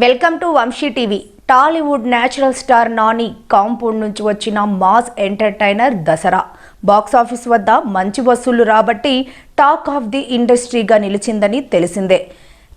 Welcome to Vamsi TV. Tollywood natural star Nani compound నుంచి వచ్చిన mass entertainer Dasara box office వద్ద మంచి వసూళ్లు రాబట్టి టాక్ ఆఫ్ ది ఇండస్ట్రీగా నిలిచిందని తెలిసిందే.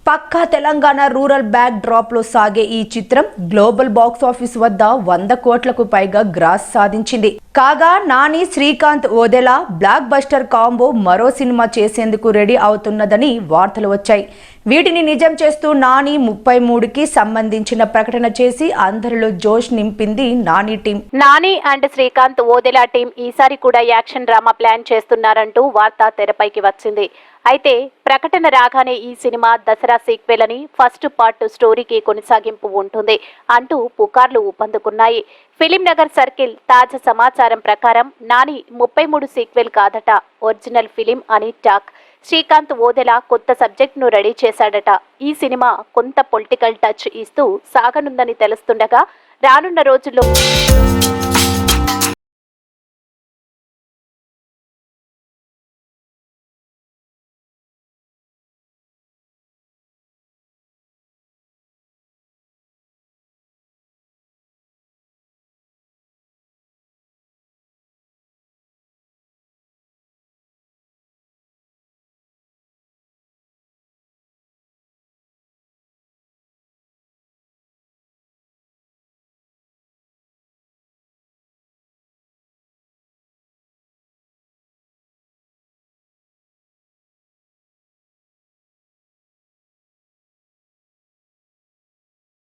పక్కా తెలంగాణ రూరల్ బ్యాక్ డ్రాప్ లో సాగే ఈ చిత్రం గ్లోబల్ బాక్సాఫీస్ వద్ద 100 కోట్లకు పైగా గ్రాస్ సాధించింది. కాగా Nani Srikanth Odela block buster combo మరో సినిమా చేసేందుకు రెడీ అవుతున్నదని వార్తలు వచ్చాయి. వీటిని నిజం చేస్తూ నాని 33కి సంబంధించిన ప్రకటన చేసి అందరిలో జోష్ నింపింది Nani team. Nani and Srikanth Odela team ఈసారి కూడా యాక్షన్ డ్రామా ప్లాన్ చేస్తున్నారంటూ వార్త తెరపైకి వచ్చింది. అయితే ప్రకటన రాగానే ఈ సినిమా దసరా సీక్వెల్ అని, ఫస్ట్ పార్ట్ స్టోరీకి కొనసాగింపు ఉంటుంది అంటూ పుకార్లు ఊపందుకున్నాయి. ఫిలిం నగర్ సర్కిల్ తాజా సమాచారం ప్రకారం నాని 33 సీక్వెల్ కాదట, ఒరిజినల్ ఫిలిం అని టాక్. శ్రీకాంత్ ఓదెలా కొత్త సబ్జెక్ట్ను రెడీ చేశాడట. ఈ సినిమా కొంత పొలిటికల్ టచ్ ఇస్తూ సాగనుందని తెలుస్తుండగా రానున్న రోజుల్లో